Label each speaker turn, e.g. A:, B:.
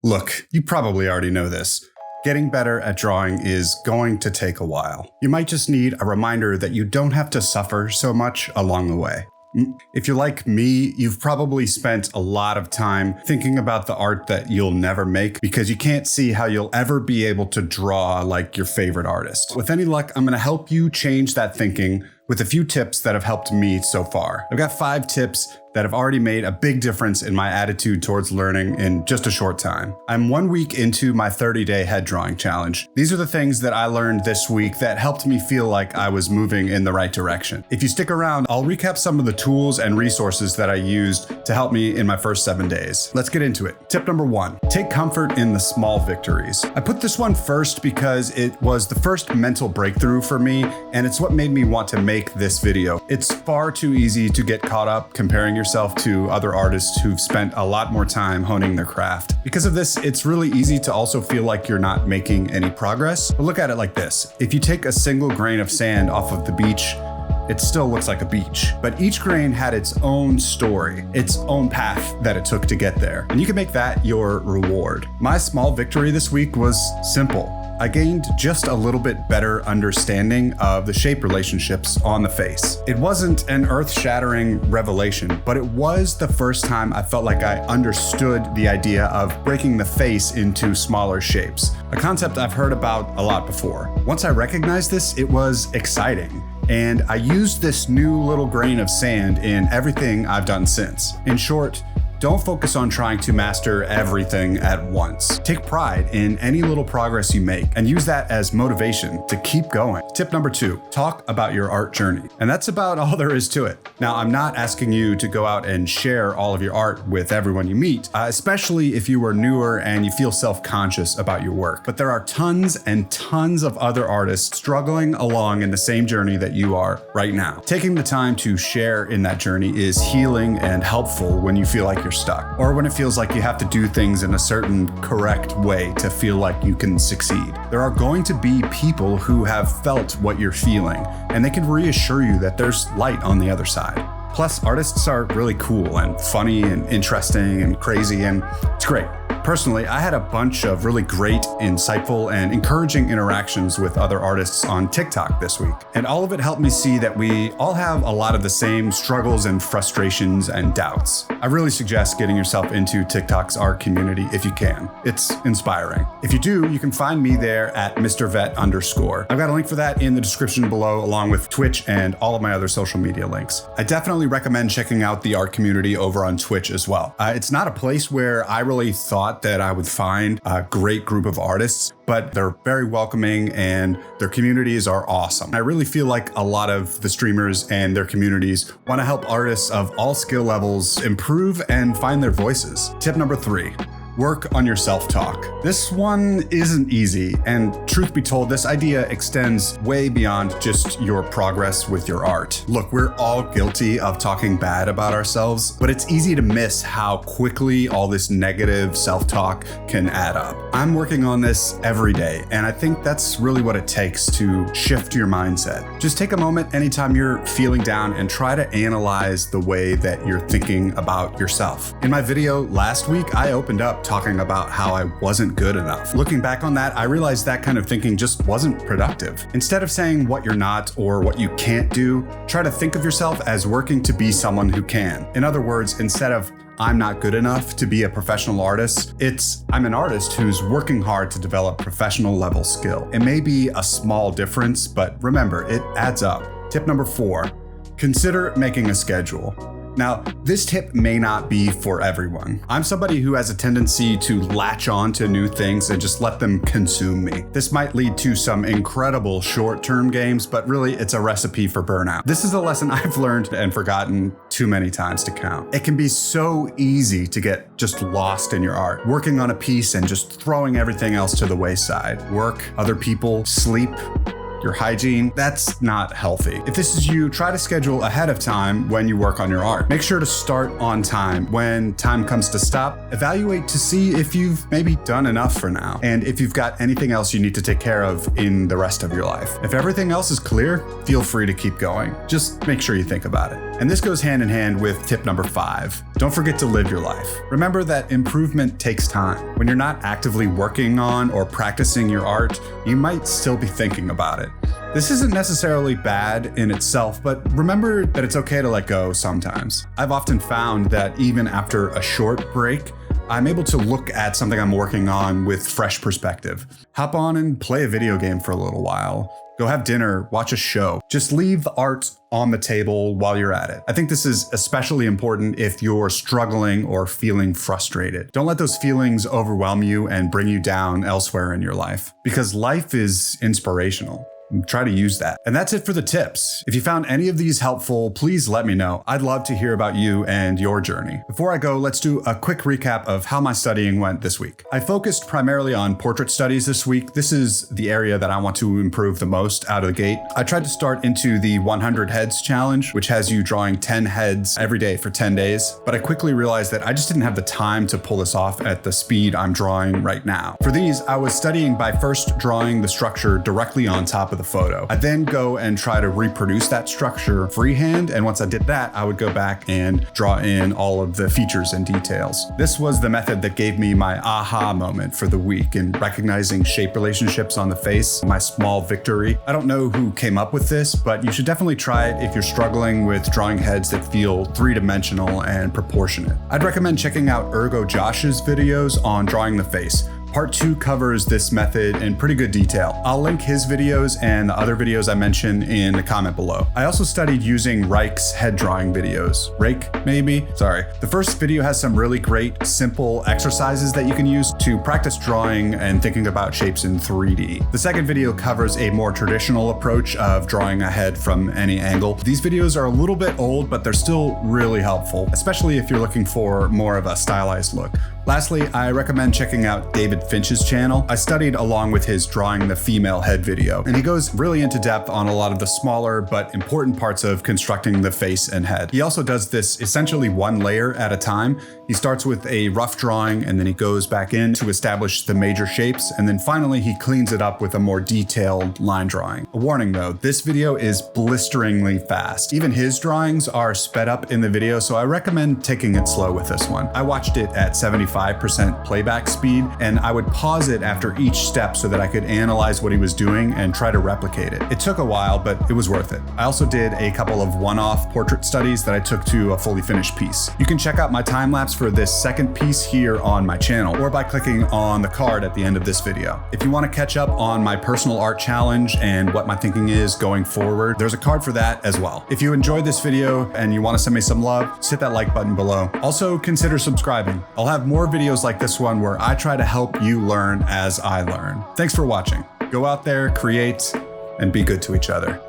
A: Look, you probably already know this. Getting better at drawing is going to take a while. You might just need a reminder that you don't have to suffer so much along the way. If you're like me, you've probably spent a lot of time thinking about the art that you'll never make because you can't see how you'll ever be able to draw like your favorite artist. With any luck, I'm going to help you change that thinking with a few tips that have helped me so far. I've got 5 tips that have already made a big difference in my attitude towards learning in just a short time. I'm 1 week into my 30-day head drawing challenge. These are the things that I learned this week that helped me feel like I was moving in the right direction. If you stick around, I'll recap some of the tools and resources that I used to help me in my first 7 days. Let's get into it. Tip number 1, take comfort in the small victories. I put this one first because it was the first mental breakthrough for me, and it's what made me want to make this video. It's far too easy to get caught up comparing yourself to other artists who've spent a lot more time honing their craft. Because of this, it's really easy to also feel like you're not making any progress. But look at it like this. If you take a single grain of sand off of the beach, it still looks like a beach. But each grain had its own story, its own path that it took to get there. And you can make that your reward. My small victory this week was simple. I gained just a little bit better understanding of the shape relationships on the face. It wasn't an earth-shattering revelation, but it was the first time I felt like I understood the idea of breaking the face into smaller shapes, a concept I've heard about a lot before. Once I recognized this, it was exciting. And I used this new little grain of sand in everything I've done since. In short, don't focus on trying to master everything at once. Take pride in any little progress you make and use that as motivation to keep going. Tip number 2, talk about your art journey. And that's about all there is to it. Now, I'm not asking you to go out and share all of your art with everyone you meet, especially if you are newer and you feel self-conscious about your work. But there are tons and tons of other artists struggling along in the same journey that you are right now. Taking the time to share in that journey is healing and helpful when you feel like you're stuck, or when it feels like you have to do things in a certain correct way to feel like you can succeed. There are going to be people who have felt what you're feeling, and they can reassure you that there's light on the other side. Plus, artists are really cool and funny and interesting and crazy, and it's great. Personally, I had a bunch of really great, insightful, and encouraging interactions with other artists on TikTok this week. And all of it helped me see that we all have a lot of the same struggles and frustrations and doubts. I really suggest getting yourself into TikTok's art community if you can. It's inspiring. If you do, you can find me there at MrVet_. I've got a link for that in the description below, along with Twitch and all of my other social media links. I definitely recommend checking out the art community over on Twitch as well. It's not a place where I really thought that I would find a great group of artists, but they're very welcoming and their communities are awesome. I really feel like a lot of the streamers and their communities want to help artists of all skill levels improve and find their voices. Tip number 3. Work on your self-talk. This one isn't easy, and truth be told, this idea extends way beyond just your progress with your art. Look, we're all guilty of talking bad about ourselves, but it's easy to miss how quickly all this negative self-talk can add up. I'm working on this every day, and I think that's really what it takes to shift your mindset. Just take a moment anytime you're feeling down and try to analyze the way that you're thinking about yourself. In my video last week, I opened up talking about how I wasn't good enough. Looking back on that, I realized that kind of thinking just wasn't productive. Instead of saying what you're not or what you can't do, try to think of yourself as working to be someone who can. In other words, instead of I'm not good enough to be a professional artist, it's I'm an artist who's working hard to develop professional level skill. It may be a small difference, but remember, it adds up. Tip number 4, consider making a schedule. Now, this tip may not be for everyone. I'm somebody who has a tendency to latch on to new things and just let them consume me. This might lead to some incredible short-term gains, but really it's a recipe for burnout. This is a lesson I've learned and forgotten too many times to count. It can be so easy to get just lost in your art, working on a piece and just throwing everything else to the wayside. Work, other people, sleep, your hygiene, that's not healthy. If this is you, try to schedule ahead of time when you work on your art. Make sure to start on time. When time comes to stop, evaluate to see if you've maybe done enough for now, and if you've got anything else you need to take care of in the rest of your life. If everything else is clear, feel free to keep going. Just make sure you think about it. And this goes hand in hand with tip number 5. Don't forget to live your life. Remember that improvement takes time. When you're not actively working on or practicing your art, you might still be thinking about it. This isn't necessarily bad in itself, but remember that it's okay to let go sometimes. I've often found that even after a short break, I'm able to look at something I'm working on with fresh perspective. Hop on and play a video game for a little while. Go have dinner, watch a show. Just leave the art on the table while you're at it. I think this is especially important if you're struggling or feeling frustrated. Don't let those feelings overwhelm you and bring you down elsewhere in your life, because life is inspirational. Try to use that. And that's it for the tips. If you found any of these helpful, please let me know. I'd love to hear about you and your journey. Before I go, let's do a quick recap of how my studying went this week. I focused primarily on portrait studies this week. This is the area that I want to improve the most out of the gate. I tried to start into the 100 heads challenge, which has you drawing 10 heads every day for 10 days. But I quickly realized that I just didn't have the time to pull this off at the speed I'm drawing right now. For these, I was studying by first drawing the structure directly on top of the photo. I'd then go and try to reproduce that structure freehand, and once I did that, I would go back and draw in all of the features and details. This was the method that gave me my aha moment for the week in recognizing shape relationships on the face, my small victory. I don't know who came up with this, but you should definitely try it if you're struggling with drawing heads that feel three-dimensional and proportionate. I'd recommend checking out Ergo Josh's videos on drawing the face. Part 2 covers this method in pretty good detail. I'll link his videos and the other videos I mentioned in the comment below. I also studied using Rake's head drawing videos. Rake, maybe? Sorry. The first video has some really great, simple exercises that you can use to practice drawing and thinking about shapes in 3D. The second video covers a more traditional approach of drawing a head from any angle. These videos are a little bit old, but they're still really helpful, especially if you're looking for more of a stylized look. Lastly, I recommend checking out David Finch's channel. I studied along with his drawing the female head video, and he goes really into depth on a lot of the smaller but important parts of constructing the face and head. He also does this essentially one layer at a time. He starts with a rough drawing, and then he goes back in to establish the major shapes, and then finally he cleans it up with a more detailed line drawing. A warning though, this video is blisteringly fast. Even his drawings are sped up in the video, so I recommend taking it slow with this one. I watched it at 75% playback speed, and I would pause it after each step so that I could analyze what he was doing and try to replicate it. It took a while, but it was worth it. I also did a couple of one-off portrait studies that I took to a fully finished piece. You can check out my time-lapse for this second piece here on my channel, or by clicking on the card at the end of this video. If you want to catch up on my personal art challenge and what my thinking is going forward, there's a card for that as well. If you enjoyed this video and you want to send me some love, just hit that like button below. Also consider subscribing. I'll have more videos like this one where I try to help you learn as I learn. Thanks for watching. Go out there, create, and be good to each other.